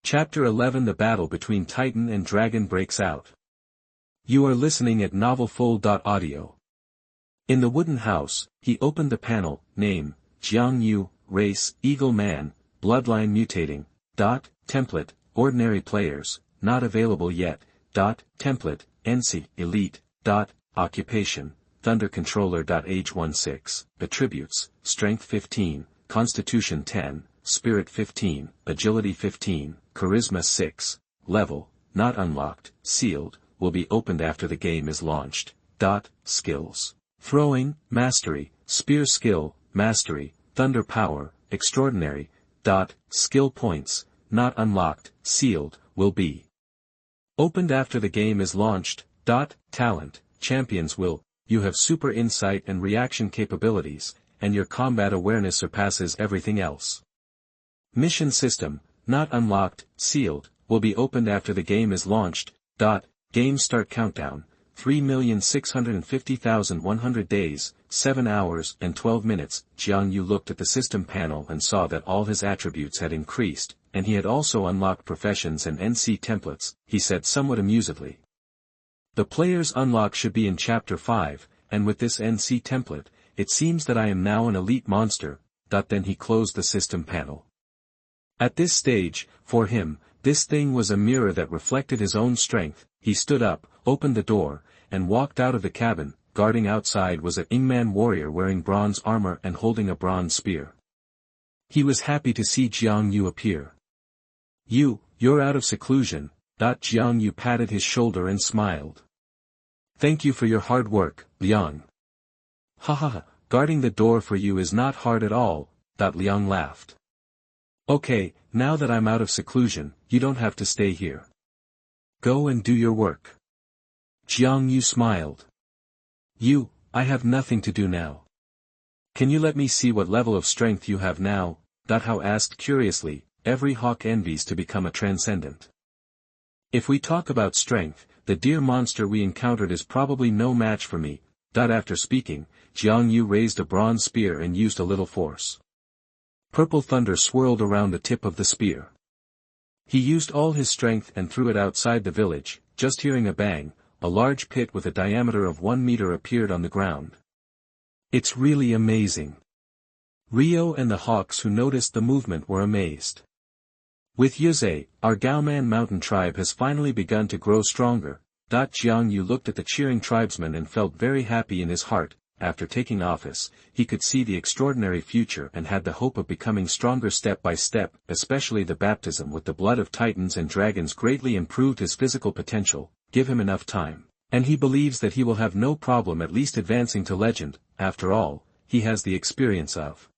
Chapter 11 The battle between Titan and Dragon breaks out. You are listening at novelfull.audio. In the wooden house, he opened the panel, name, Xuanhuan, race, Eagle Man, bloodline mutating, template, ordinary players, not available yet, template, NC, elite, occupation, thunder controller. Age 16, attributes, strength 15, constitution 10, spirit 15, agility 15, charisma 6, level, not unlocked, sealed, will be opened after the game is launched. Skills. Throwing, mastery, spear skill, mastery, thunder power, extraordinary. Skill points, not unlocked, sealed, will be opened after the game is launched. Talent, champions will, you have super insight and reaction capabilities, and your combat awareness surpasses everything else. Mission system, not unlocked, sealed, will be opened after the game is launched. Game start countdown, 3,650,100 days, 7 hours and 12 minutes. Xuanhuan looked at the system panel and saw that all his attributes had increased, and he had also unlocked professions and NC templates, he said somewhat amusedly. The player's unlock should be in Chapter 5, and with this NC template, it seems that I am now an elite monster. Then he closed the system panel. At this stage, for him, this thing was a mirror that reflected his own strength. He stood up, opened the door, and walked out of the cabin. Guarding outside was a Ingman warrior wearing bronze armor and holding a bronze spear. He was happy to see Xuanhuan appear. You're out of seclusion. Xuanhuan patted his shoulder and smiled. Thank you for your hard work, Liang. Ha, guarding the door for you is not hard at all. Liang laughed. Okay, now that I'm out of seclusion, you don't have to stay here. Go and do your work. Xuanhuan smiled. I have nothing to do now. Can you let me see what level of strength you have now? Hao asked curiously. Every hawk envies to become a transcendent. If we talk about strength, the deer monster we encountered is probably no match for me. After speaking, Xuanhuan raised a bronze spear and used a little force. Purple thunder swirled around the tip of the spear. He used all his strength and threw it outside the village. Just hearing a bang, a large pit with a diameter of 1 meter appeared on the ground. It's really amazing. Rio and the hawks who noticed the movement were amazed. With Yuze, our Gaoman mountain tribe has finally begun to grow stronger. Xuanhuan looked at the cheering tribesmen and felt very happy in his heart. After taking office, he could see the extraordinary future and had the hope of becoming stronger step by step, especially the baptism with the blood of titans and dragons greatly improved his physical potential. Give him enough time, and he believes that he will have no problem at least advancing to legend. After all, he has the experience of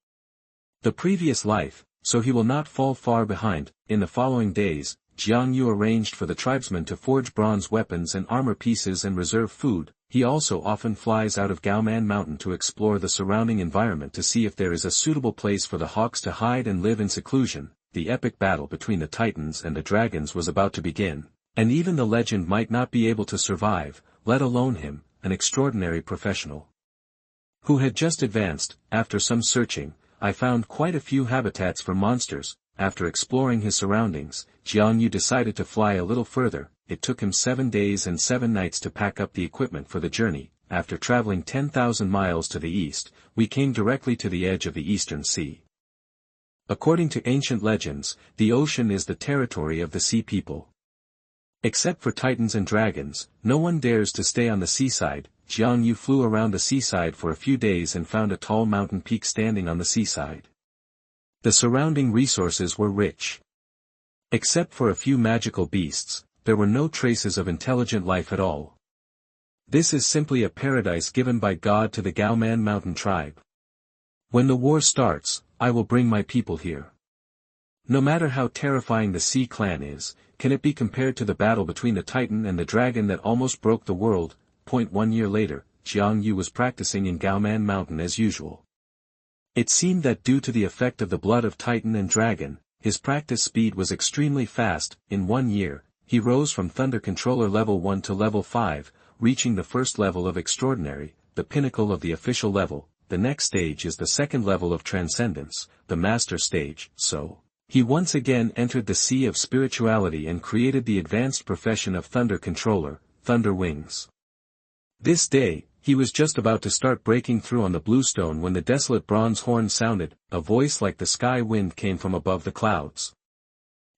the previous life, so he will not fall far behind. In the following days, Xuanhuan arranged for the tribesmen to forge bronze weapons and armor pieces and reserve food. He also often flies out of Gaoman Mountain to explore the surrounding environment to see if there is a suitable place for the hawks to hide and live in seclusion. The epic battle between the titans and the dragons was about to begin, and even the legend might not be able to survive, let alone him, an extraordinary professional who had just advanced. After some searching, I found quite a few habitats for monsters. After exploring his surroundings, Xuanhuan decided to fly a little further. It took him 7 days and 7 nights to pack up the equipment for the journey. After traveling 10,000 miles to the east, we came directly to the edge of the Eastern Sea. According to ancient legends, the ocean is the territory of the sea people. Except for titans and dragons, no one dares to stay on the seaside. Xuanhuan flew around the seaside for a few days and found a tall mountain peak standing on the seaside. The surrounding resources were rich. Except for a few magical beasts, there were no traces of intelligent life at all. This is simply a paradise given by God to the Gaoman mountain tribe. When the war starts, I will bring my people here. No matter how terrifying the Sea clan is, can it be compared to the battle between the Titan and the Dragon that almost broke the world? 1 year later, Xuanhuan was practicing in Gaoman Mountain as usual. It seemed that due to the effect of the blood of Titan and Dragon, his practice speed was extremely fast. In 1 year, he rose from Thunder Controller level 1 to level 5, reaching the first level of Extraordinary, the pinnacle of the official level. The next stage is the second level of Transcendence, the Master stage. So, He once again entered the sea of spirituality and created the advanced profession of Thunder Controller, Thunder Wings. This day, he was just about to start breaking through on the bluestone when the desolate bronze horn sounded. A voice like the sky wind came from above the clouds.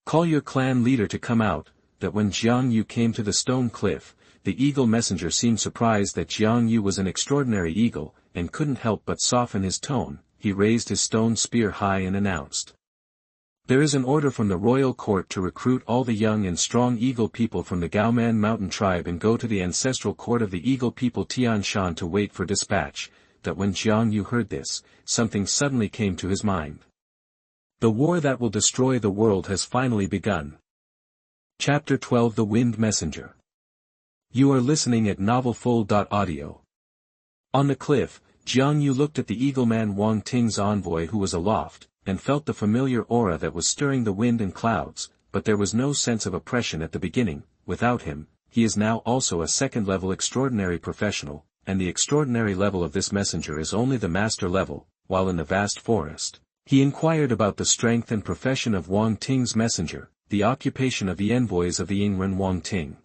Call your clan leader to come out. That when Jiang Yu came to the stone cliff, the eagle messenger seemed surprised that Jiang Yu was an extraordinary eagle, and couldn't help but soften his tone. He raised his stone spear high and announced. There is an order from the royal court to recruit all the young and strong eagle people from the Gaoman mountain tribe and go to the ancestral court of the eagle people Tian Shan to wait for dispatch. That when Jiang Yu heard this, something suddenly came to his mind. The war that will destroy the world has finally begun. Chapter 12 The Wind Messenger. You are listening at novelfull.audio. On the cliff, Jiang Yu looked at the eagleman Wang Ting's envoy who was aloft, and felt the familiar aura that was stirring the wind and clouds, but there was no sense of oppression at the beginning. Without him, he is now also a second-level extraordinary professional, and the extraordinary level of this messenger is only the master level. While in the vast forest, he inquired about the strength and profession of Wang Ting's messenger, the occupation of the envoys of the Yingren Wang Ting.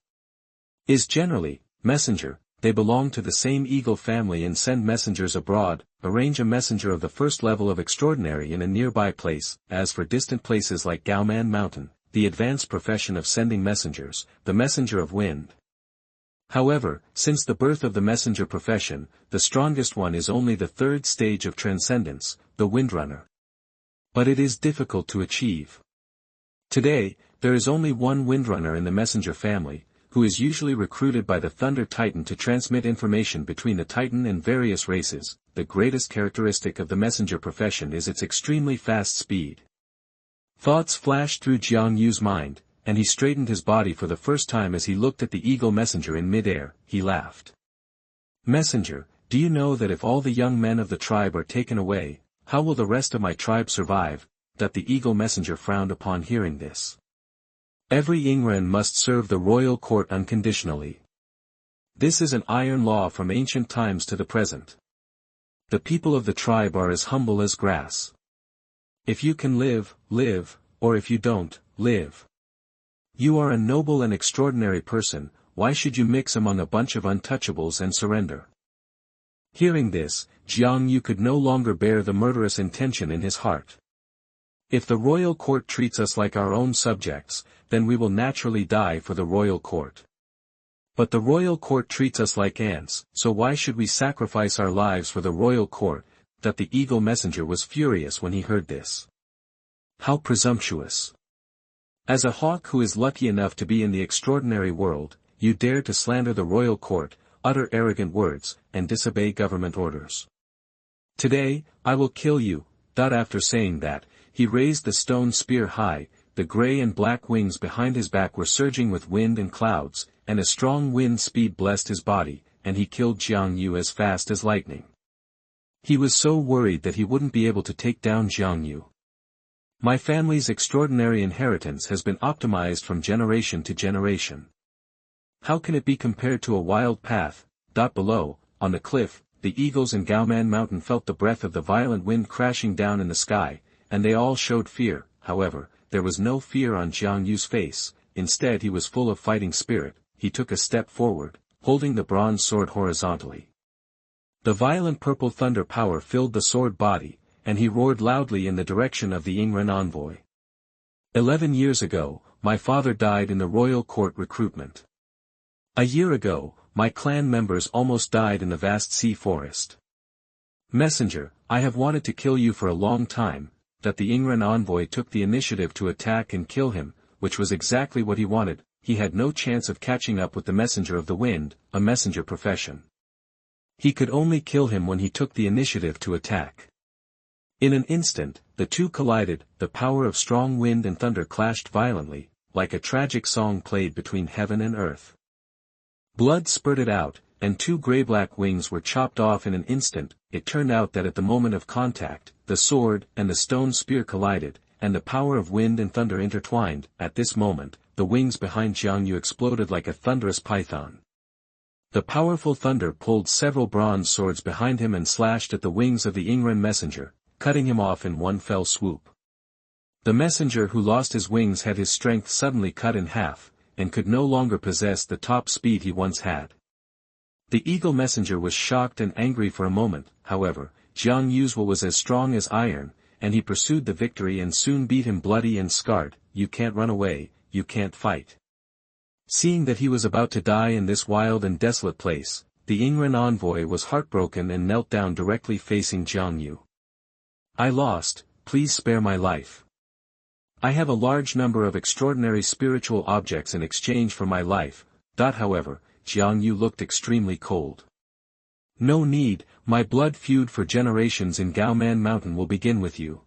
Is generally, messenger. They belong to the same eagle family and send messengers abroad. Arrange a messenger of the first level of extraordinary in a nearby place. As for distant places like Gaoman Mountain, the advanced profession of sending messengers, the messenger of wind. However, since the birth of the messenger profession, the strongest one is only the third stage of transcendence, the windrunner. But it is difficult to achieve. Today, there is only one windrunner in the messenger family, who is usually recruited by the Thunder Titan to transmit information between the Titan and various races. The greatest characteristic of the messenger profession is its extremely fast speed. Thoughts flashed through Jiang Yu's mind, and he straightened his body for the first time as he looked at the eagle messenger in mid-air. He laughed. Messenger, do you know that if all the young men of the tribe are taken away, how will the rest of my tribe survive? That the eagle messenger frowned upon hearing this. Every Yingren must serve the royal court unconditionally. This is an iron law from ancient times to the present. The people of the tribe are as humble as grass. If you can live, live, or if you don't, live. You are a noble and extraordinary person, why should you mix among a bunch of untouchables and surrender? Hearing this, Jiang Yu could no longer bear the murderous intention in his heart. If the royal court treats us like our own subjects, then we will naturally die for the royal court. But the royal court treats us like ants, so why should we sacrifice our lives for the royal court? That the eagle messenger was furious when he heard this. How presumptuous! As a hawk who is lucky enough to be in the extraordinary world, you dare to slander the royal court, utter arrogant words, and disobey government orders. Today, I will kill you. After saying that, he raised the stone spear high. The gray and black wings behind his back were surging with wind and clouds, and a strong wind speed blessed his body, and he killed Jiang Yu as fast as lightning. He was so worried that he wouldn't be able to take down Jiang Yu. My family's extraordinary inheritance has been optimized from generation to generation. How can it be compared to a wild path? Below, on the cliff, the eagles in Gaoman Mountain felt the breath of the violent wind crashing down in the sky, and they all showed fear. However, there was no fear on Jiang Yu's face. Instead he was full of fighting spirit. He took a step forward, holding the bronze sword horizontally. The violent purple thunder power filled the sword body, and he roared loudly in the direction of the Yingren envoy. 11 years ago, my father died in the royal court recruitment. A year ago, my clan members almost died in the vast sea forest. Messenger, I have wanted to kill you for a long time. That the Yingren envoy took the initiative to attack and kill him, which was exactly what he wanted. He had no chance of catching up with the messenger of the wind, a messenger profession. He could only kill him when he took the initiative to attack. In an instant, the two collided. The power of strong wind and thunder clashed violently, like a tragic song played between heaven and earth. Blood spurted out, and two gray-black wings were chopped off in an instant. It turned out that at the moment of contact, the sword and the stone spear collided, and the power of wind and thunder intertwined. At this moment, the wings behind Jiang Yu exploded like a thunderous python. The powerful thunder pulled several bronze swords behind him and slashed at the wings of the Yingren messenger, cutting him off in one fell swoop. The messenger who lost his wings had his strength suddenly cut in half, and could no longer possess the top speed he once had. The eagle messenger was shocked and angry for a moment, however. Jiang Yu's will was as strong as iron, and he pursued the victory and soon beat him bloody and scarred. You can't run away, you can't fight. Seeing that he was about to die in this wild and desolate place, the Ingren envoy was heartbroken and knelt down directly facing Jiang Yu. I lost, please spare my life. I have a large number of extraordinary spiritual objects in exchange for my life. However, Jiang Yu looked extremely cold. No need, my blood feud for generations in Gaoman Mountain will begin with you.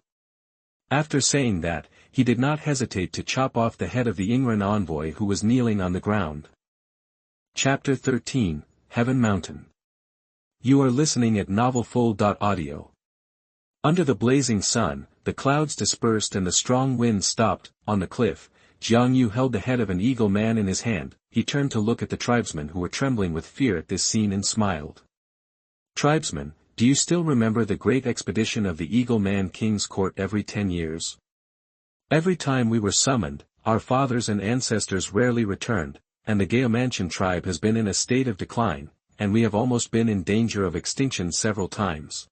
After saying that, he did not hesitate to chop off the head of the Ingren envoy who was kneeling on the ground. Chapter 13, Heaven Mountain. You are listening at novelfull.audio. Under the blazing sun, the clouds dispersed and the strong wind stopped. On the cliff, Jiang Yu held the head of an eagle man in his hand. He turned to look at the tribesmen who were trembling with fear at this scene and smiled. Tribesmen, do you still remember the great expedition of the Eagle Man King's court every 10 years? Every time we were summoned, our fathers and ancestors rarely returned, and the Gaomantian tribe has been in a state of decline, and we have almost been in danger of extinction several times.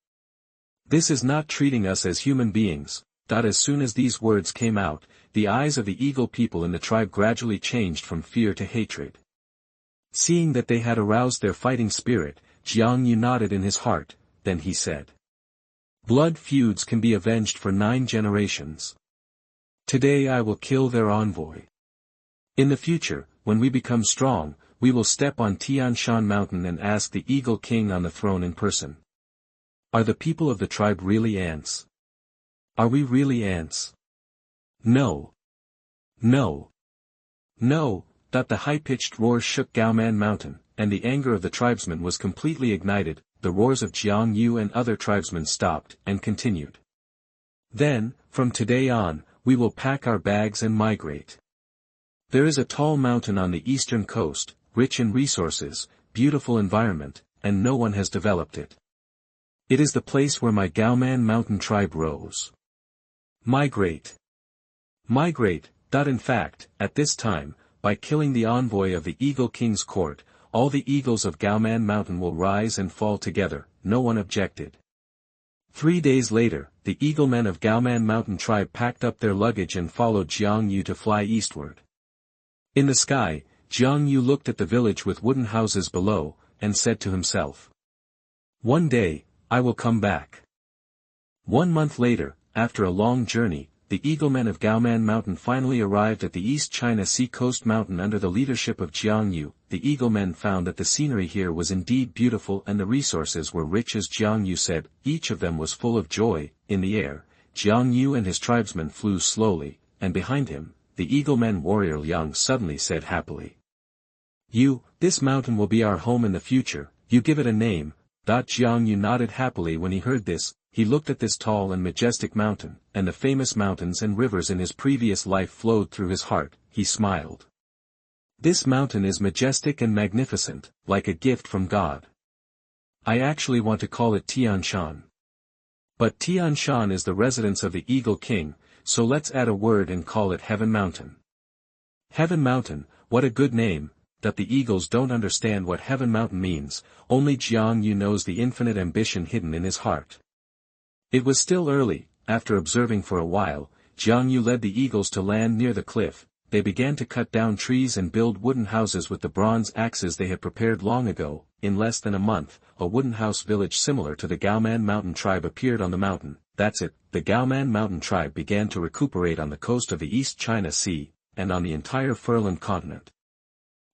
This is not treating us as human beings. As soon as these words came out, the eyes of the eagle people in the tribe gradually changed from fear to hatred. Seeing that they had aroused their fighting spirit, Jiang Yu nodded in his heart, then he said. Blood feuds can be avenged for 9 generations. Today I will kill their envoy. In the future, when we become strong, we will step on Tianshan Mountain and ask the Eagle King on the throne in person. Are the people of the tribe really ants? Are we really ants? No. No. No. The high-pitched roar shook Gaoman Mountain, and the anger of the tribesmen was completely ignited. The roars of Jiang Yu and other tribesmen stopped, and continued. Then, from today on, we will pack our bags and migrate. There is a tall mountain on the eastern coast, rich in resources, beautiful environment, and no one has developed it. It is the place where my Gaoman Mountain tribe rose. Migrate. Migrate. In fact, at this time, by killing the envoy of the Eagle King's court, all the eagles of Gaoman Mountain will rise and fall together. No one objected. 3 days later, the eaglemen of Gaoman Mountain tribe packed up their luggage and followed Jiang Yu to fly eastward. In the sky, Jiang Yu looked at the village with wooden houses below, and said to himself. One day, I will come back. 1 month later, after a long journey, the eaglemen of Gaoman Mountain finally arrived at the East China Sea coast mountain under the leadership of Jiang Yu. The eaglemen found that the scenery here was indeed beautiful and the resources were rich as Jiang Yu said. Each of them was full of joy. In the air, Jiang Yu and his tribesmen flew slowly, and behind him, the eagleman warrior Liang suddenly said happily. This mountain will be our home in the future. You give it a name. Jiang Yu nodded happily when he heard this. He looked at this tall and majestic mountain, and the famous mountains and rivers in his previous life flowed through his heart. He smiled. This mountain is majestic and magnificent, like a gift from God. I actually want to call it Tianshan. But Tianshan is the residence of the Eagle King, so let's add a word and call it Heaven Mountain. Heaven Mountain, what a good name. The eagles don't understand what Heaven Mountain means, only Jiang Yu knows the infinite ambition hidden in his heart. It was still early. After observing for a while, Jiang Yu led the eagles to land near the cliff. They began to cut down trees and build wooden houses with the bronze axes they had prepared long ago. In less than a month, a wooden house village similar to the Gaoman Mountain tribe appeared on the mountain. That's it, the Gaoman Mountain tribe began to recuperate on the coast of the East China Sea, and on the entire Furlan continent.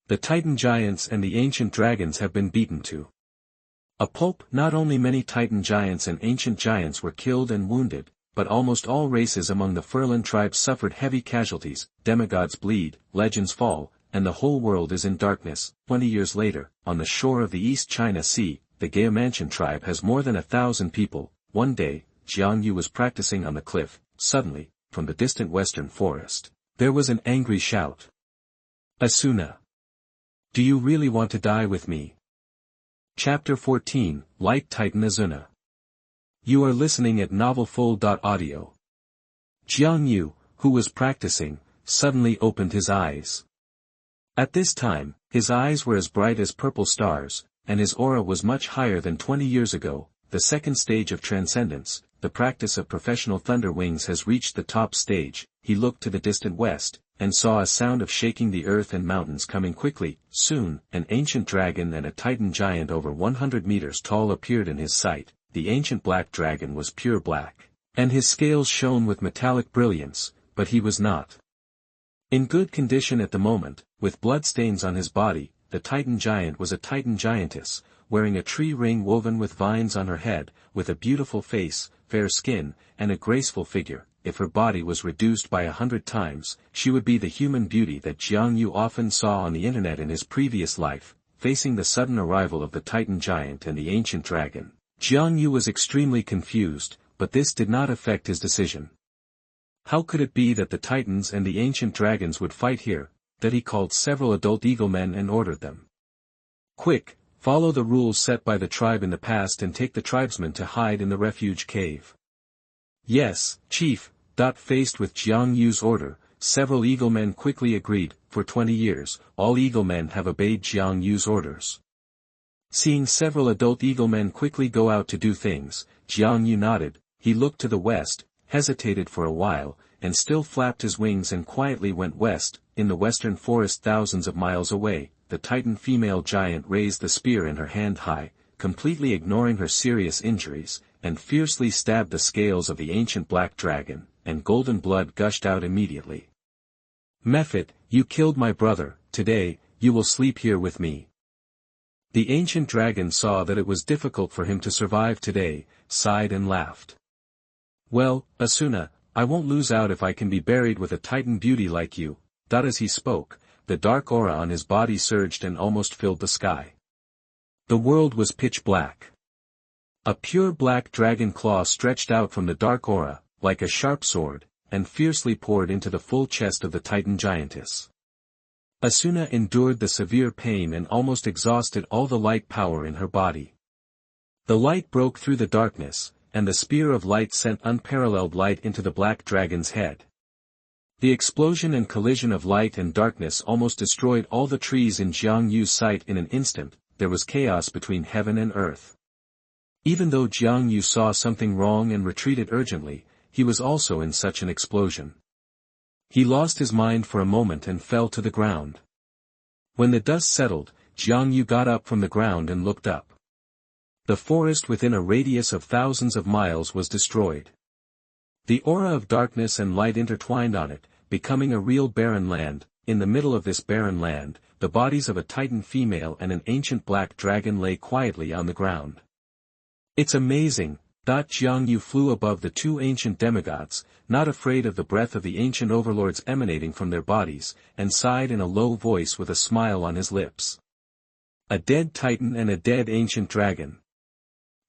The Titan giants and the ancient dragons have been beaten to a pulp. Not only many Titan giants and ancient giants were killed and wounded, but almost all races among the Furlan tribe suffered heavy casualties. Demigods bleed, legends fall, and the whole world is in darkness. 20 years later, on the shore of the East China Sea, the Gaomantian tribe has more than 1,000 people. One day, Jiang Yu was practicing on the cliff. Suddenly, from the distant western forest, there was an angry shout. Azuna! Do you really want to die with me? Chapter 14, Light Titan Azuna. You are listening at novelfull.audio. Jiang Yu, who was practicing, suddenly opened his eyes. At this time, his eyes were as bright as purple stars, and his aura was much higher than 20 years ago. The second stage of transcendence, the practice of professional thunder wings, has reached the top stage. He looked to the distant west, and saw a sound of shaking the earth and mountains coming quickly. Soon, an ancient dragon and a titan giant over 100 meters tall appeared in his sight. The ancient black dragon was pure black, and his scales shone with metallic brilliance, but he was not in good condition at the moment, with bloodstains on his body. The titan giant was a titan giantess, wearing a tree ring woven with vines on her head, with a beautiful face, fair skin, and a graceful figure. If her body was reduced by 100 times, she would be the human beauty that Xiangyu often saw on the internet in his previous life. Facing the sudden arrival of the titan giant and the ancient dragon, Xiangyu was extremely confused, but this did not affect his decision. How could it be that the titans and the ancient dragons would fight here? That he called several adult eaglemen and ordered them. Quick, follow the rules set by the tribe in the past and take the tribesmen to hide in the refuge cave. Yes, chief. Faced with Jiang Yu's order, several eaglemen quickly agreed. For 20 years, all eaglemen have obeyed Jiang Yu's orders. Seeing several adult eaglemen quickly go out to do things, Jiang Yu nodded. He looked to the west, hesitated for a while, and still flapped his wings and quietly went west. In the western forest thousands of miles away, the titan female giant raised the spear in her hand high, completely ignoring her serious injuries, and fiercely stabbed the scales of the ancient black dragon, and golden blood gushed out immediately. Mephit, you killed my brother. Today, you will sleep here with me. The ancient dragon saw that it was difficult for him to survive today, sighed and laughed. Well, Azuna, I won't lose out if I can be buried with a titan beauty like you. As he spoke, the dark aura on his body surged and almost filled the sky. The world was pitch black. A pure black dragon claw stretched out from the dark aura, like a sharp sword, and fiercely poured into the full chest of the titan giantess. Azuna endured the severe pain and almost exhausted all the light power in her body. The light broke through the darkness, and the spear of light sent unparalleled light into the black dragon's head. The explosion and collision of light and darkness almost destroyed all the trees in Jiang Yu's sight in an instant. There was chaos between heaven and earth. Even though Jiang Yu saw something wrong and retreated urgently, he was also in such an explosion. He lost his mind for a moment and fell to the ground. When the dust settled, Jiang Yu got up from the ground and looked up. The forest within a radius of thousands of miles was destroyed. The aura of darkness and light intertwined on it, becoming a real barren land. In the middle of this barren land, the bodies of a titan female and an ancient black dragon lay quietly on the ground. It's amazing. Jiang Yu flew above the two ancient demigods, not afraid of the breath of the ancient overlords emanating from their bodies, and sighed in a low voice with a smile on his lips. A dead titan and a dead ancient dragon.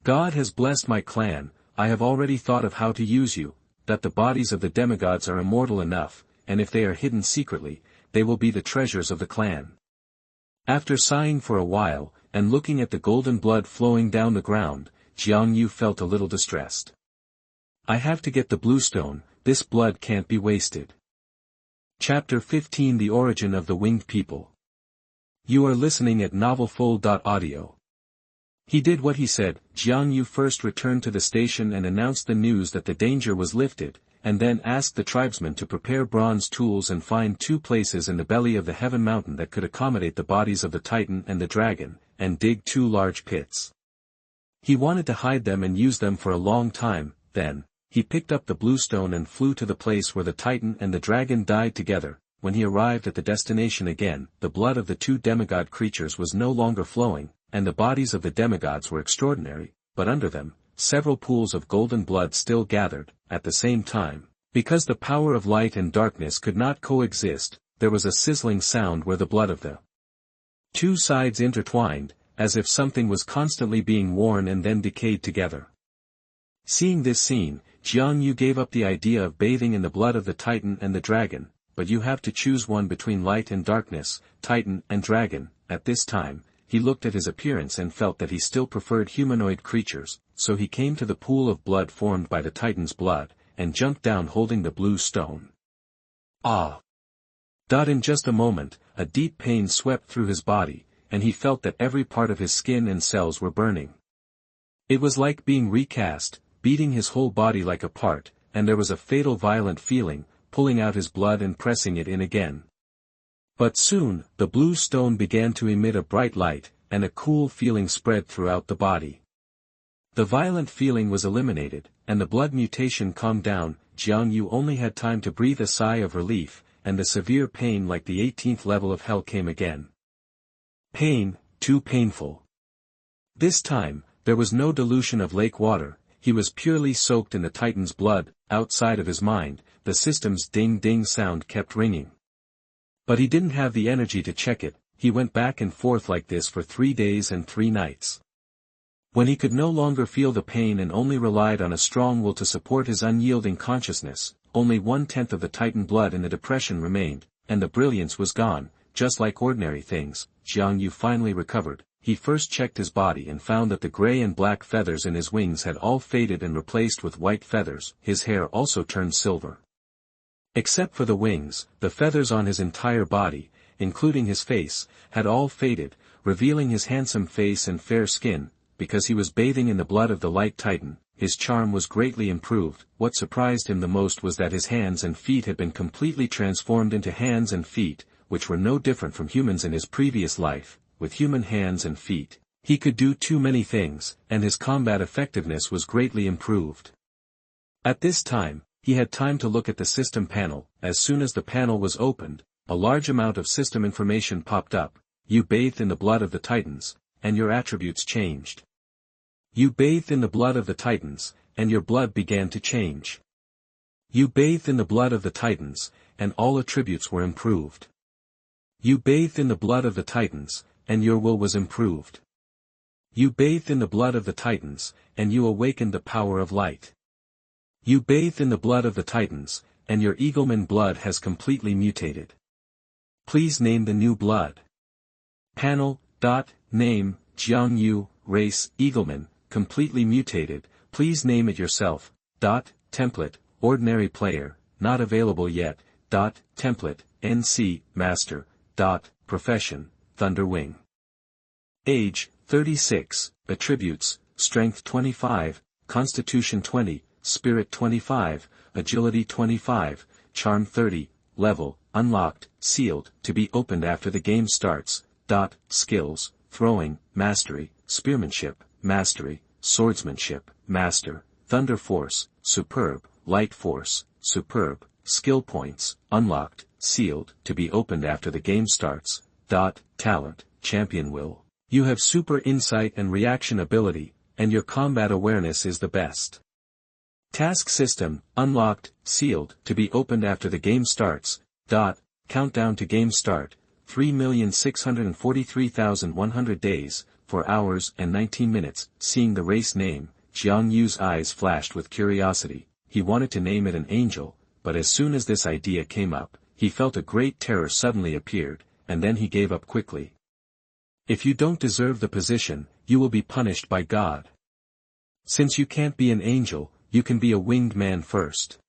God has blessed my clan. I have already thought of how to use you, that the bodies of the demigods are immortal enough, and if they are hidden secretly, they will be the treasures of the clan. After sighing for a while, and looking at the golden blood flowing down the ground, Jiang Yu felt a little distressed. I have to get the bluestone. This blood can't be wasted. Chapter 15 The Origin of the Winged People. You are listening at novelfull.audio. He did what he said. Jiang Yu first returned to the station and announced the news that the danger was lifted, and then asked the tribesmen to prepare bronze tools and find 2 places in the belly of the heaven mountain that could accommodate the bodies of the titan and the dragon, and dig 2 large pits. He wanted to hide them and use them for a long time. Then, he picked up the bluestone and flew to the place where the titan and the dragon died together. When he arrived at the destination again, the blood of the 2 demigod creatures was no longer flowing, and the bodies of the demigods were extraordinary, but under them, several pools of golden blood still gathered. At the same time, because the power of light and darkness could not coexist, there was a sizzling sound where the blood of the 2 sides intertwined, as if something was constantly being worn and then decayed together. Seeing this scene, Jiang Yu gave up the idea of bathing in the blood of the titan and the dragon, but you have to choose one between light and darkness, titan and dragon. At this time, he looked at his appearance and felt that he still preferred humanoid creatures, so he came to the pool of blood formed by the titan's blood, and jumped down holding the blue stone. Ah! In just a moment, a deep pain swept through his body, and he felt that every part of his skin and cells were burning. It was like being recast, beating his whole body like a part, and there was a fatal violent feeling, pulling out his blood and pressing it in again. But soon, the blue stone began to emit a bright light, and a cool feeling spread throughout the body. The violent feeling was eliminated, and the blood mutation calmed down. Xiangyu only had time to breathe a sigh of relief, and the severe pain like the 18th level of hell came again. Pain, too painful. This time, there was no dilution of lake water, he was purely soaked in the Titan's blood. Outside of his mind, the system's ding-ding sound kept ringing. But he didn't have the energy to check it, he went back and forth like this for 3 days and 3 nights. When he could no longer feel the pain and only relied on a strong will to support his unyielding consciousness, only 1/10 of the Titan blood in the depression remained, and the brilliance was gone. Just like ordinary things, Xiangyu finally recovered. He first checked his body and found that the gray and black feathers in his wings had all faded and replaced with white feathers. His hair also turned silver. Except for the wings, the feathers on his entire body, including his face, had all faded, revealing his handsome face and fair skin. Because he was bathing in the blood of the light Titan, his charm was greatly improved. What surprised him the most was that his hands and feet had been completely transformed into hands and feet, which were no different from humans in his previous life. With human hands and feet, he could do too many things, and his combat effectiveness was greatly improved. At this time, he had time to look at the system panel. As soon as the panel was opened, a large amount of system information popped up. You bathed in the blood of the Titans, and your attributes changed. You bathed in the blood of the Titans, and your blood began to change. You bathed in the blood of the Titans, and all attributes were improved. You bathed in the blood of the Titans, and your will was improved. You bathed in the blood of the Titans, and you awakened the power of light. You bathed in the blood of the Titans, and your Eagleman blood has completely mutated. Please name the new blood. Panel. Name, Xiangyu, race, Eagleman, completely mutated, please name it yourself. Template, ordinary player, not available yet. Template, NC, master. Profession, Thunderwing. Age, 36, attributes, strength 25, constitution 20, spirit 25, agility 25, charm 30, level, unlocked, sealed, to be opened after the game starts. Skills, throwing, mastery, spearmanship, mastery, swordsmanship, master, thunder force, superb, light force, superb, skill points, unlocked, sealed, to be opened after the game starts. Talent, champion will. You have super insight and reaction ability, and your combat awareness is the best. Task system, unlocked, sealed, to be opened after the game starts. Countdown to game start, 3,643,100 days, 4 hours and 19 minutes. Seeing the race name, Xiangyu's eyes flashed with curiosity. He wanted to name it an angel, but as soon as this idea came up, he felt a great terror suddenly appeared, and then he gave up quickly. If you don't deserve the position, you will be punished by God. Since you can't be an angel, you can be a winged man first.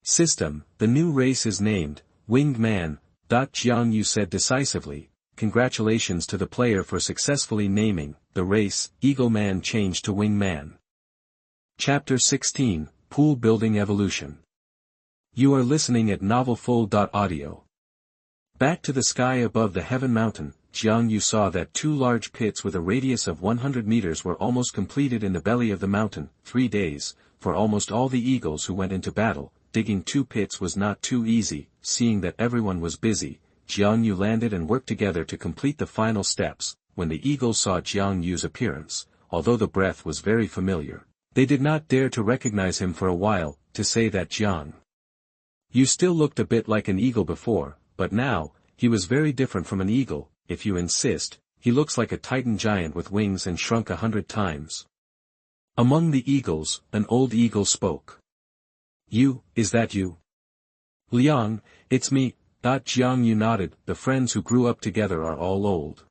System, the new race is named, Winged Man. Xiangyu said decisively, congratulations to the player for successfully naming, the race, Eagle Man changed to Winged Man. Chapter 16, Pool Building Evolution. You are listening at novelfull.audio. Back to the sky above the Heaven Mountain, Xiangyu saw that 2 large pits with a radius of 100 meters were almost completed in the belly of the mountain. 3 days, for almost all the eagles who went into battle. Digging 2 pits was not too easy. Seeing that everyone was busy, Xiangyu landed and worked together to complete the final steps. When the eagles saw Xiangyu's appearance, although the breath was very familiar, they did not dare to recognize him for a while. To say that Xiang, you still looked a bit like an eagle before, but now, he was very different from an eagle. If you insist, he looks like a Titan giant with wings and shrunk 100 times. Among the eagles, an old eagle spoke. You, is that you? Liang, it's me. Xiangyu nodded. The friends who grew up together are all old.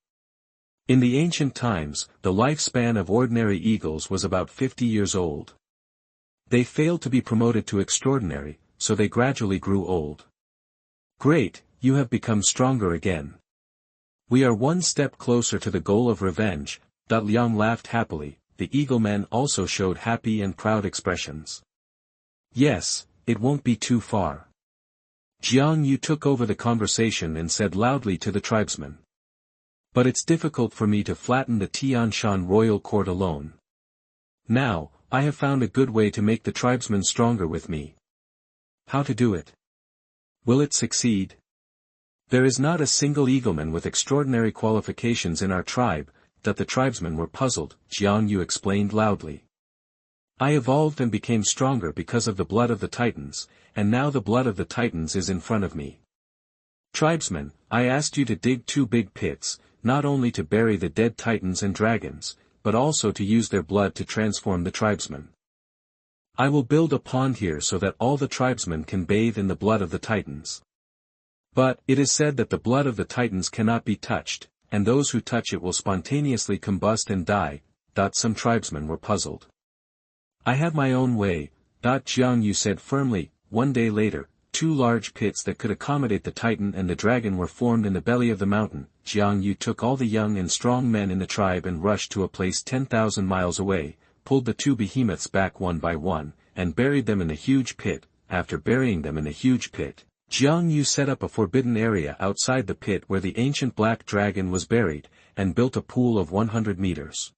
In the ancient times, the lifespan of ordinary eagles was about 50 years old. They failed to be promoted to extraordinary, so they gradually grew old. Great, you have become stronger again. We are one step closer to the goal of revenge. Liang laughed happily. The eagle men also showed happy and proud expressions. Yes, it won't be too far. Jiang Yu took over the conversation and said loudly to the tribesmen. But it's difficult for me to flatten the Tianshan royal court alone. Now, I have found a good way to make the tribesmen stronger with me. How to do it? Will it succeed? There is not a single eagleman with extraordinary qualifications in our tribe. That the tribesmen were puzzled, Jiang Yu explained loudly. I evolved and became stronger because of the blood of the Titans, and now the blood of the Titans is in front of me. Tribesmen, I asked you to dig 2 big pits, not only to bury the dead Titans and dragons, but also to use their blood to transform the tribesmen. I will build a pond here so that all the tribesmen can bathe in the blood of the Titans. But, it is said that the blood of the Titans cannot be touched, and those who touch it will spontaneously combust and die. Some tribesmen were puzzled. I have my own way, Jiang Yu said firmly. One day later, 2 large pits that could accommodate the Titan and the dragon were formed in the belly of the mountain. Jiang Yu took all the young and strong men in the tribe and rushed to a place 10,000 miles away, pulled the 2 behemoths back one by one, and buried them in a huge pit. After burying them in a huge pit, Jiang Yu set up a forbidden area outside the pit where the ancient black dragon was buried, and built a pool of 100 meters.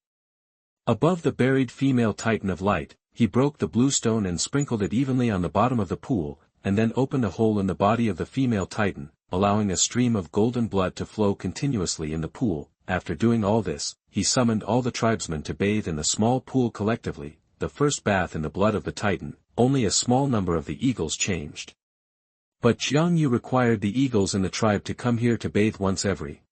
Above the buried female Titan of light, he broke the blue stone and sprinkled it evenly on the bottom of the pool, and then opened a hole in the body of the female Titan, allowing a stream of golden blood to flow continuously in the pool. After doing all this, he summoned all the tribesmen to bathe in the small pool collectively, the first bath in the blood of the Titan. Only a small number of the eagles changed. But Jiang Yu required the eagles in the tribe to come here to bathe once every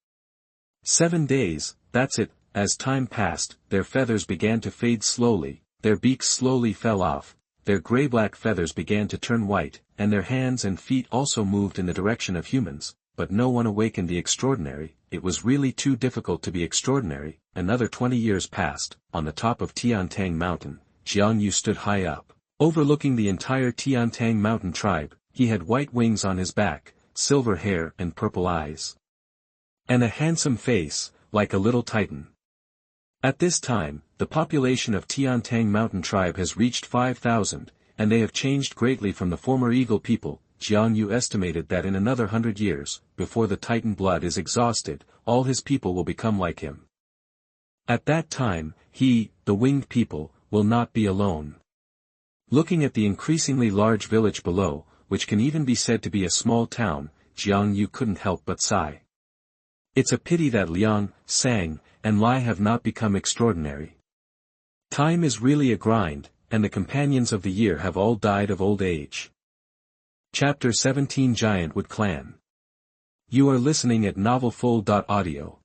7 days. That's it. As time passed, their feathers began to fade slowly, their beaks slowly fell off, their gray-black feathers began to turn white, and their hands and feet also moved in the direction of humans, but no one awakened the extraordinary. It was really too difficult to be extraordinary. Another 20 years passed. On the top of Tiantang Mountain, Jiang Yu stood high up, overlooking the entire Tiantang Mountain tribe. He had white wings on his back, silver hair and purple eyes, and a handsome face, like a little Titan. At this time, the population of Tiantang Mountain tribe has reached 5,000, and they have changed greatly from the former eagle people. Jiang Yu estimated that in another 100 years, before the Titan blood is exhausted, all his people will become like him. At that time, he, the winged people, will not be alone. Looking at the increasingly large village below, which can even be said to be a small town, Jiang Yu couldn't help but sigh. It's a pity that Liang, Sang, and Lai have not become extraordinary. Time is really a grind, and the companions of the year have all died of old age. Chapter 17 Giantwood Clan. You are listening at novelfull.audio.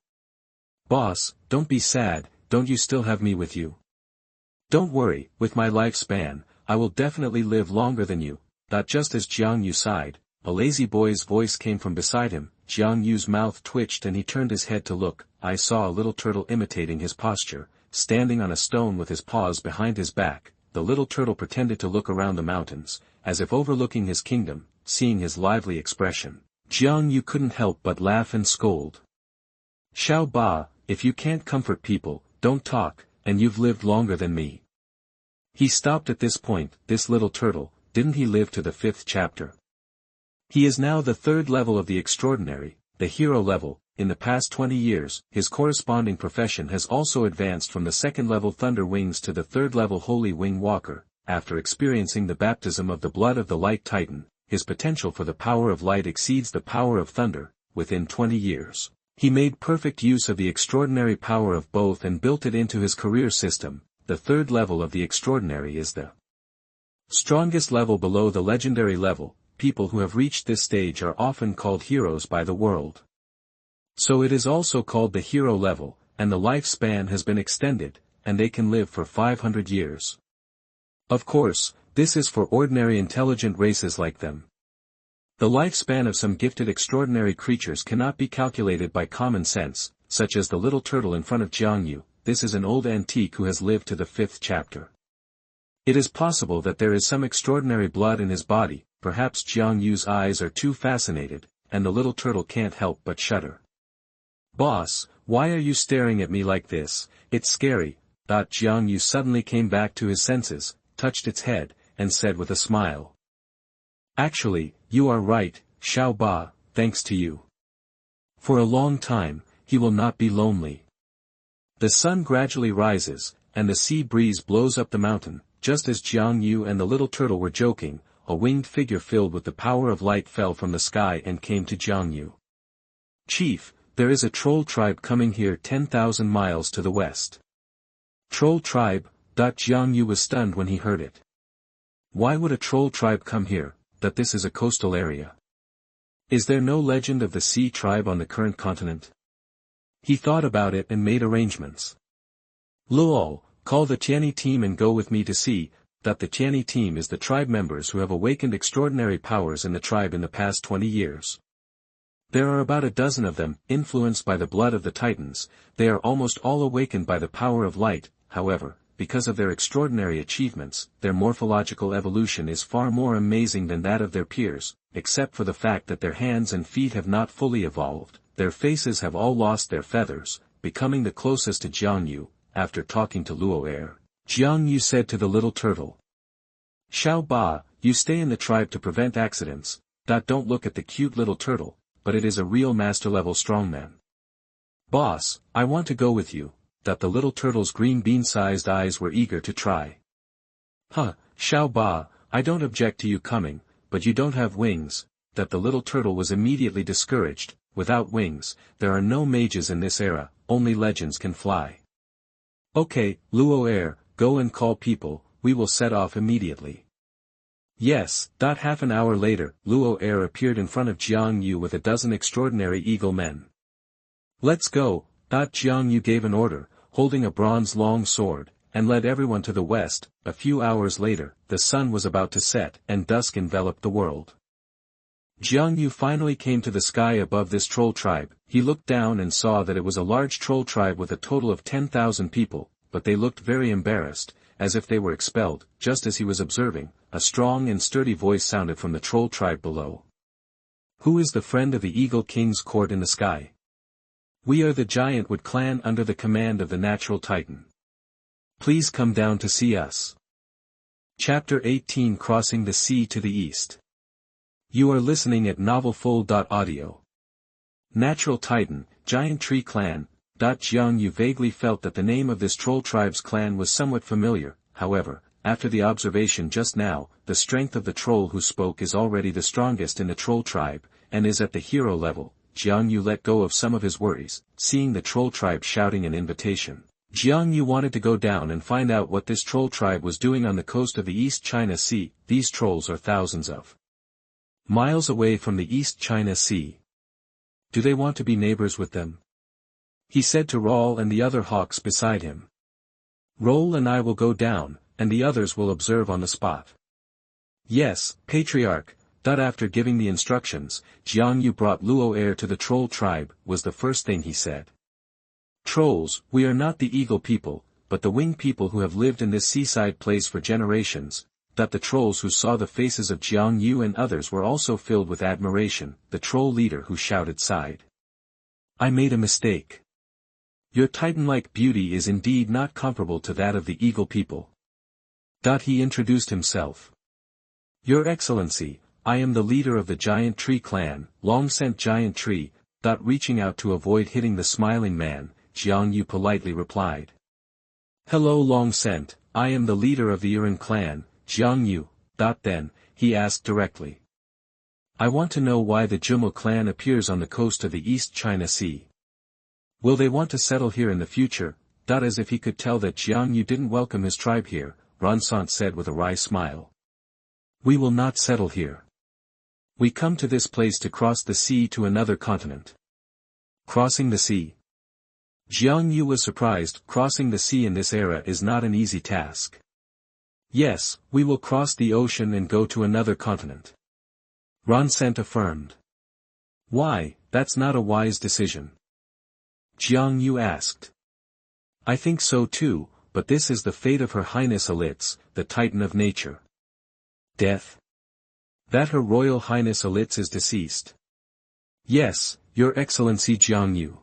Boss, don't be sad, don't you still have me with you? Don't worry, with my lifespan, I will definitely live longer than you. Just as Jiang Yu sighed, a lazy boy's voice came from beside him. Jiang Yu's mouth twitched and he turned his head to look. I saw a little turtle imitating his posture, standing on a stone with his paws behind his back. The little turtle pretended to look around the mountains, as if overlooking his kingdom. Seeing his lively expression, Jiang Yu couldn't help but laugh and scold. Xiao Ba, if you can't comfort people, don't talk, and you've lived longer than me. He stopped at this point. This little turtle, didn't he live to the 5th chapter? He is now the 3rd level of the extraordinary, the hero level. In the past 20 years, his corresponding profession has also advanced from the 2nd level Thunder Wings to the 3rd level Holy Wing Walker. After experiencing the baptism of the blood of the Light Titan, his potential for the power of light exceeds the power of thunder. Within 20 years, he made perfect use of the extraordinary power of both and built it into his career system. The 3rd level of the extraordinary is the strongest level below the legendary level. People who have reached this stage are often called heroes by the world. So it is also called the hero level, and the lifespan has been extended, and they can live for 500 years. Of course, this is for ordinary intelligent races like them. The lifespan of some gifted extraordinary creatures cannot be calculated by common sense, such as the little turtle in front of Jiang Yu. This is an old antique who has lived to the 5th chapter. It is possible that there is some extraordinary blood in his body. Perhaps Jiang Yu's eyes are too fascinated, and the little turtle can't help but shudder. "Boss, why are you staring at me like this? It's scary." Jiang Yu suddenly came back to his senses, touched its head, and said with a smile. "Actually, you are right, Xiao Ba, thanks to you. For a long time, he will not be lonely." The sun gradually rises, and the sea breeze blows up the mountain. Just as Jiang Yu and the little turtle were joking, a winged figure filled with the power of light fell from the sky and came to Jiang Yu. "Chief, there is a troll tribe coming here 10,000 miles to the west." "Troll tribe?" Jiang Yu was stunned when he heard it. Why would a troll tribe come here? That this is a coastal area. Is there no legend of the sea tribe on the current continent? He thought about it and made arrangements. "Luo, call the Tianyi team and go with me to see." The Tianyi team is the tribe members who have awakened extraordinary powers in the tribe in the past 20 years. There are about a dozen of them, influenced by the blood of the Titans. They are almost all awakened by the power of light. However, because of their extraordinary achievements, their morphological evolution is far more amazing than that of their peers, except for the fact that their hands and feet have not fully evolved. Their faces have all lost their feathers, becoming the closest to Jiang Yu. After talking to Luo Er, Jiang Yu said to the little turtle, "Xiao Ba, you stay in the tribe to prevent accidents." Don't look at the cute little turtle, but it is a real master-level strongman. "Boss, I want to go with you." The little turtle's green bean-sized eyes were eager to try. Xiao Ba, I don't object to you coming, but you don't have wings." The little turtle was immediately discouraged. Without wings, there are no mages in this era, only legends can fly. "Okay, Luo Er, go and call people, we will set off immediately." "Yes." Half an hour later, Luo Er appeared in front of Jiang Yu with a dozen extraordinary eagle men. "Let's go." Jiang Yu gave an order, holding a bronze long sword, and led everyone to the west. A few hours later, the sun was about to set, and dusk enveloped the world. Jiang Yu finally came to the sky above this troll tribe. He looked down and saw that it was a large troll tribe with a total of 10,000 people, but they looked very embarrassed, as if they were expelled. Just as he was observing, a strong and sturdy voice sounded from the troll tribe below. "Who is the friend of the Eagle King's court in the sky?" "We are the Giantwood clan under the command of the natural titan. Please come down to see us." Chapter 18 Crossing the Sea to the East. You are listening at novelfull.audio. Natural Titan, Giant Tree Clan. Jiang Yu vaguely felt that the name of this troll tribe's clan was somewhat familiar. However, after the observation just now, the strength of the troll who spoke is already the strongest in the troll tribe, and is at the hero level. Jiang Yu let go of some of his worries, seeing the troll tribe shouting an invitation. Jiang Yu wanted to go down and find out what this troll tribe was doing on the coast of the East China Sea. These trolls are thousands of miles away from the East China Sea. Do they want to be neighbors with them? He said to Raul and the other hawks beside him. "Raul and I will go down, and the others will observe on the spot." "Yes, Patriarch." After giving the instructions, Jiang Yu brought Luo Er to the troll tribe, was the first thing he said. "Trolls, we are not the eagle people, but the winged people who have lived in this seaside place for generations." The trolls who saw the faces of Jiang Yu and others were also filled with admiration. The troll leader who shouted sighed. "I made a mistake. Your titan-like beauty is indeed not comparable to that of the eagle people." He introduced himself. "Your Excellency, I am the leader of the Giant Tree clan, long-sent Giant Tree." Reaching out to avoid hitting the smiling man, Jiang Yu politely replied. "Hello Long-sent, I am the leader of the Yuan clan, Jiang Yu." Then, he asked directly. "I want to know why the Jumo clan appears on the coast of the East China Sea. Will they want to settle here in the future?" As if he could tell that Jiang Yu didn't welcome his tribe here, Ronsant said with a wry smile. "We will not settle here. We come to this place to cross the sea to another continent." Crossing the sea? Jiang Yu was surprised. Crossing the sea in this era is not an easy task. "Yes, we will cross the ocean and go to another continent," Ronsant affirmed. "Why, that's not a wise decision?" Jiang Yu asked. "I think so too, but this is the fate of Her Highness Alitz, the Titan of Nature." "Death? That Her Royal Highness Alitz is deceased?" Yes, Your Excellency Jiang Yu.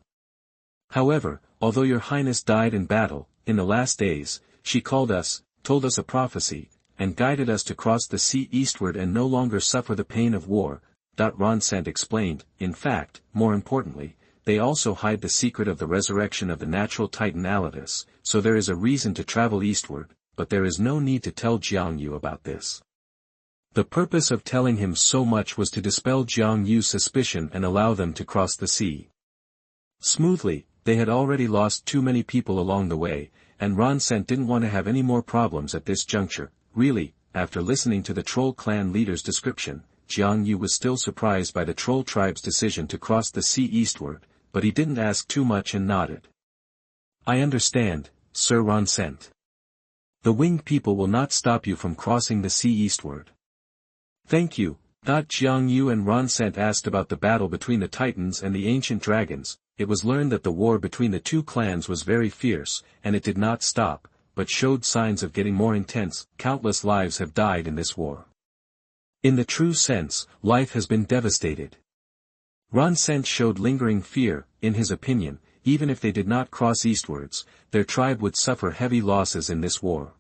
However, although your highness died in battle, in the last days, she called us, told us a prophecy, and guided us to cross the sea eastward and no longer suffer the pain of war. Ron Sant explained. In fact, more importantly, they also hide the secret of the resurrection of the natural titan Alidus, so there is a reason to travel eastward, but there is no need to tell Jiang Yu about this. The purpose of telling him so much was to dispel Jiang Yu's suspicion and allow them to cross the sea smoothly. They had already lost too many people along the way, and Ron Sant didn't want to have any more problems at this juncture. Really, after listening to the troll clan leader's description, Jiang Yu was still surprised by the troll tribe's decision to cross the sea eastward, but he didn't ask too much and nodded. I understand, Sir Ron Sant. The winged people will not stop you from crossing the sea eastward. Thank you. Jiang Yu and Ron Sant asked about the battle between the Titans and the ancient dragons. It was learned that the war between the two clans was very fierce, and it did not stop, but showed signs of getting more intense. Countless lives have died in this war. In the true sense, life has been devastated. Ron Sant showed lingering fear. In his opinion, even if they did not cross eastwards, their tribe would suffer heavy losses in this war.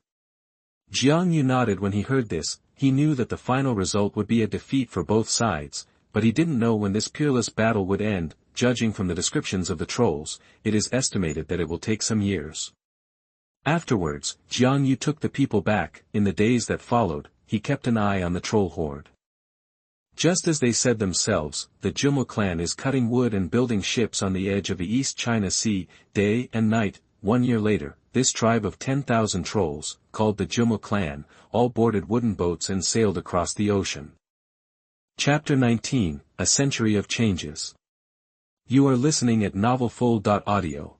Jiang Yu nodded when he heard this. He knew that the final result would be a defeat for both sides, but he didn't know when this peerless battle would end. Judging from the descriptions of the trolls, it is estimated that it will take some years. Afterwards, Jiang Yu took the people back. In the days that followed, he kept an eye on the troll horde. Just as they said themselves, the Jumel clan is cutting wood and building ships on the edge of the East China Sea, day and night. 1 year later, this tribe of 10,000 trolls, called the Jumel clan, all boarded wooden boats and sailed across the ocean. Chapter 19, A Century of Changes. You are listening at novelfull.audio.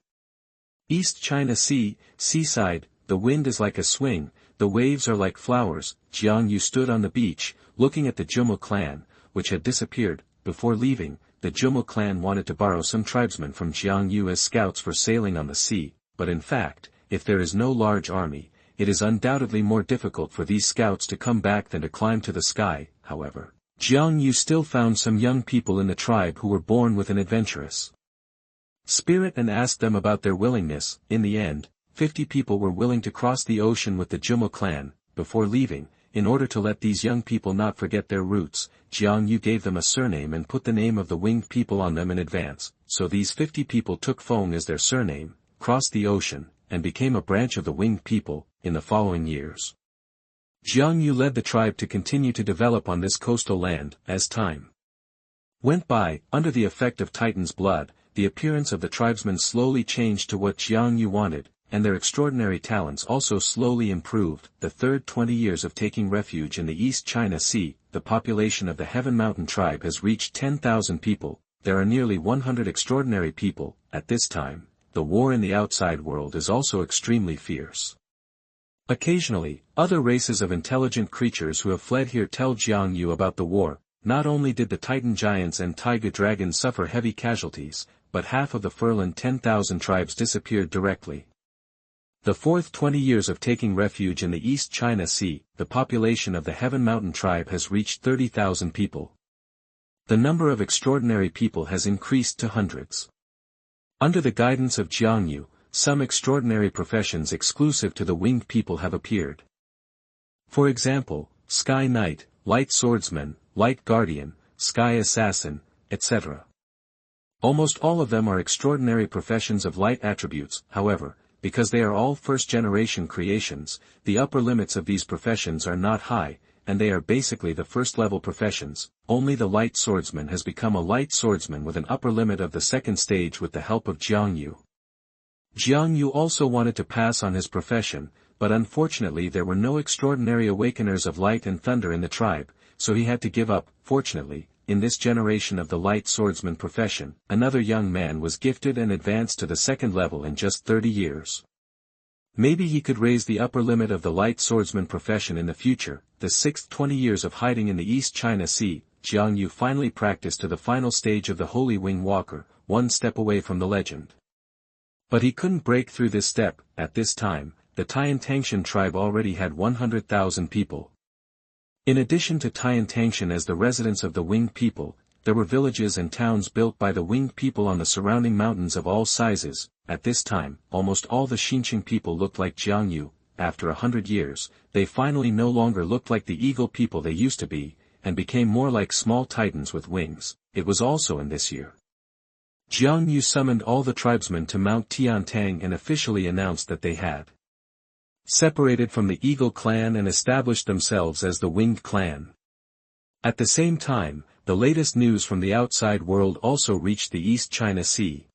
East China Sea, seaside, the wind is like a swing, the waves are like flowers. Jiang Yu stood on the beach, looking at the Jumel clan, which had disappeared. Before leaving, the Jumel clan wanted to borrow some tribesmen from Jiang Yu as scouts for sailing on the sea, but in fact, if there is no large army, it is undoubtedly more difficult for these scouts to come back than to climb to the sky. However, Jiang Yu still found some young people in the tribe who were born with an adventurous spirit and asked them about their willingness. In the end, 50 people were willing to cross the ocean with the Jumel clan. Before leaving, in order to let these young people not forget their roots, Jiang Yu gave them a surname and put the name of the winged people on them in advance, so these 50 people took Feng as their surname, crossed the ocean, and became a branch of the winged people. In the following years, Jiang Yu led the tribe to continue to develop on this coastal land. As time went by, under the effect of Titan's blood, the appearance of the tribesmen slowly changed to what Jiang Yu wanted, and their extraordinary talents also slowly improved. The third 20 years of taking refuge in the East China Sea, the population of the Heaven Mountain tribe has reached 10,000 people. There are nearly 100 extraordinary people. At this time, the war in the outside world is also extremely fierce. Occasionally, other races of intelligent creatures who have fled here tell Jiang Yu about the war. Not only did the Titan giants and Taiga dragons suffer heavy casualties, but half of the Furlan 10,000 tribes disappeared directly. The fourth 20 years of taking refuge in the East China Sea, the population of the Heaven Mountain tribe has reached 30,000 people. The number of extraordinary people has increased to hundreds. Under the guidance of Jiang Yu, some extraordinary professions exclusive to the winged people have appeared. For example, Sky Knight, Light Swordsman, Light Guardian, Sky Assassin, etc. Almost all of them are extraordinary professions of light attributes. However, because they are all first-generation creations, the upper limits of these professions are not high, and they are basically the first-level professions. Only the Light Swordsman has become a Light Swordsman with an upper limit of the second stage with the help of Jiang Yu. Jiang Yu also wanted to pass on his profession, but unfortunately there were no extraordinary awakeners of light and thunder in the tribe, so he had to give up. Fortunately, in this generation of the Light Swordsman profession, another young man was gifted and advanced to the second level in just 30 years. Maybe he could raise the upper limit of the Light Swordsman profession in the future. The sixth 20 years of hiding in the East China Sea, Jiang Yu finally practiced to the final stage of the Holy Wing Walker, one step away from the legend. But he couldn't break through this step. At this time, the Tian Tangshan tribe already had 100,000 people. In addition to Tian Tangshan as the residents of the winged people, there were villages and towns built by the winged people on the surrounding mountains of all sizes. At this time, almost all the Xinqiang people looked like Jiangyu. After 100 years, they finally no longer looked like the eagle people they used to be, and became more like small titans with wings. It was also in this year. Jiang Yu summoned all the tribesmen to Mount Tiantang and officially announced that they had separated from the Eagle clan and established themselves as the Winged clan. At the same time, the latest news from the outside world also reached the East China Sea.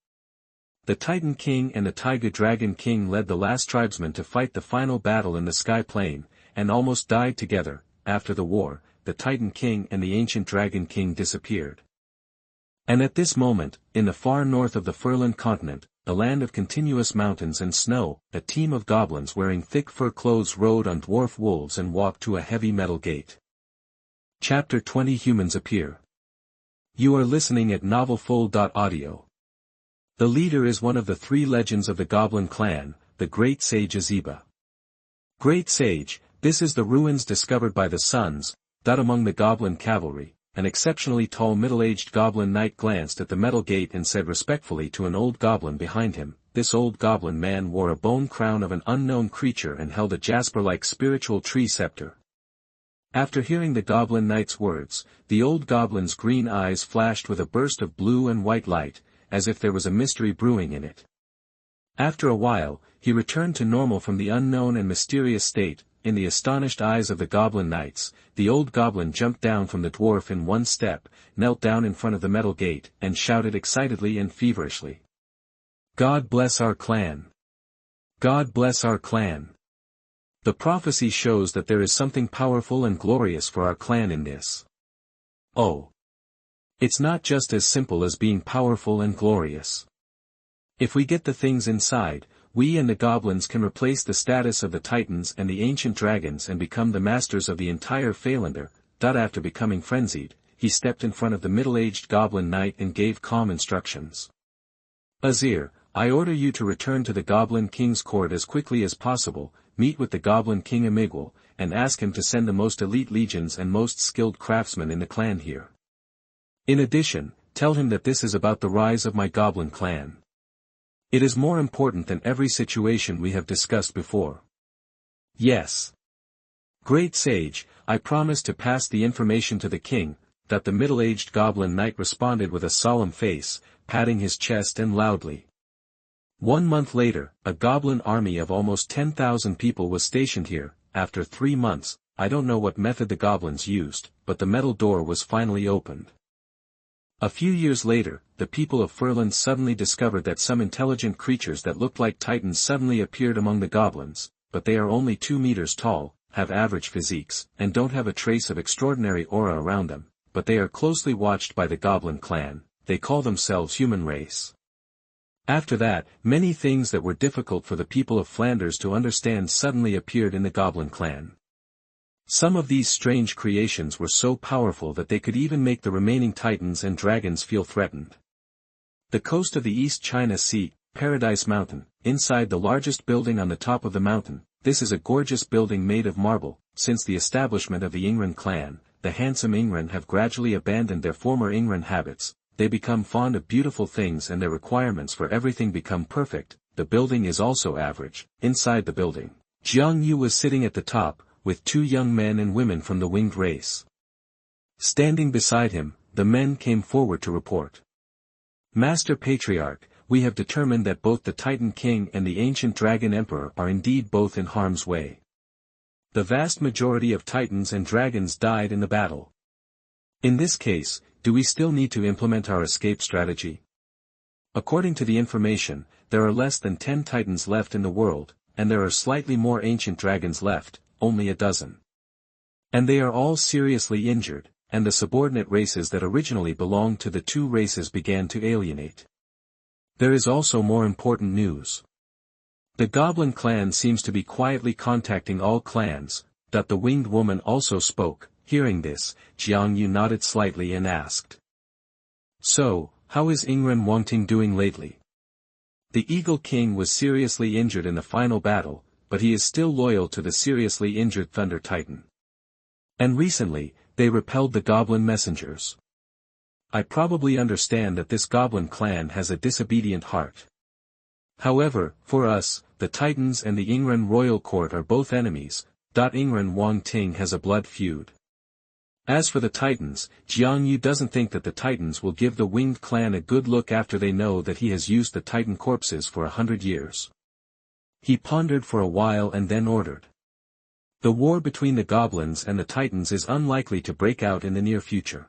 The Titan King and the Taiga Dragon King led the last tribesmen to fight the final battle in the Sky Plain, and almost died together. After the war, the Titan King and the ancient Dragon King disappeared. And at this moment, in the far north of the Furlan continent, a land of continuous mountains and snow, a team of goblins wearing thick fur clothes rode on dwarf wolves and walked to a heavy metal gate. Chapter 20 Humans Appear. You are listening at novelfull.audio. The leader is one of the three legends of the Goblin clan, the Great Sage Azeba. Great Sage, this is the ruins discovered by the sons, that among the Goblin cavalry. An exceptionally tall middle-aged goblin knight glanced at the metal gate and said respectfully to an old goblin behind him. This old goblin man wore a bone crown of an unknown creature and held a jasper-like spiritual tree scepter. After hearing the goblin knight's words, the old goblin's green eyes flashed with a burst of blue and white light, as if there was a mystery brewing in it. After a while, he returned to normal from the unknown and mysterious state. In the astonished eyes of the goblin knights, the old goblin jumped down from the dwarf in one step, knelt down in front of the metal gate, and shouted excitedly and feverishly. God bless our clan! God bless our clan! The prophecy shows that there is something powerful and glorious for our clan in this. Oh! It's not just as simple as being powerful and glorious. If we get the things inside, we and the goblins can replace the status of the titans and the ancient dragons and become the masters of the entire Phaelander. After becoming frenzied, he stepped in front of the middle-aged goblin knight and gave calm instructions. Azir, I order you to return to the Goblin King's court as quickly as possible, meet with the Goblin King Amiguel, and ask him to send the most elite legions and most skilled craftsmen in the clan here. In addition, tell him that this is about the rise of my Goblin clan. It is more important than every situation we have discussed before. Yes. Great Sage, I promise to pass the information to the king. That the middle-aged goblin knight responded with a solemn face, patting his chest and loudly. 1 month later, a goblin army of almost 10,000 people was stationed here. After 3 months, I don't know what method the goblins used, but the metal door was finally opened. A few years later, the people of Furlan suddenly discovered that some intelligent creatures that looked like titans suddenly appeared among the goblins, but they are only 2 meters tall, have average physiques, and don't have a trace of extraordinary aura around them, but they are closely watched by the Goblin clan. They call themselves human race. After that, many things that were difficult for the people of Flanders to understand suddenly appeared in the Goblin clan. Some of these strange creations were so powerful that they could even make the remaining titans and dragons feel threatened. The coast of the East China Sea, Paradise Mountain, inside the largest building on the top of the mountain. This is a gorgeous building made of marble. Since the establishment of the Ingren clan, the handsome Ingren have gradually abandoned their former Ingren habits. They become fond of beautiful things and their requirements for everything become perfect. The building is also average. Inside the building, Jiang Yu was sitting at the top, with 2 young men and women from the winged race. Standing beside him, the men came forward to report. Master Patriarch, we have determined that both the Titan King and the ancient Dragon Emperor are indeed both in harm's way. The vast majority of titans and dragons died in the battle. In this case, do we still need to implement our escape strategy? According to the information, there are less than 10 titans left in the world, and there are slightly more ancient dragons left, only a dozen. And they are all seriously injured, and the subordinate races that originally belonged to the 2 races began to alienate. There is also more important news. The Goblin clan seems to be quietly contacting all clans. That the winged woman also spoke. Hearing this, Jiang Yu nodded slightly and asked. So, how is Ingren Wangting doing lately? The Eagle King was seriously injured in the final battle, but he is still loyal to the seriously injured Thunder Titan. And recently, they repelled the Goblin messengers. I probably understand that this goblin clan has a disobedient heart. However, for us, the Titans and the Ingren royal court are both enemies. Ingren Wang Ting has a blood feud. As for the Titans, Jiang Yu doesn't think that the Titans will give the winged clan a good look after they know that he has used the Titan corpses for 100 years. He pondered for a while and then ordered. The war between the goblins and the Titans is unlikely to break out in the near future.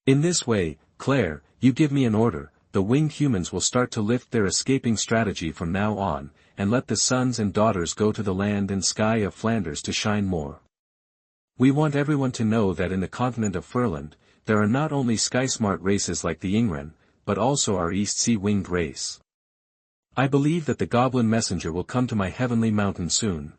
In this way, Claire, you give me an order, the winged humans will start to lift their escaping strategy from now on, and let the sons and daughters go to the land and sky of Flanders to shine more. We want everyone to know that in the continent of Furland, there are not only sky-smart races like the Ingren, but also our East Sea winged race. I believe that the goblin messenger will come to my heavenly mountain soon.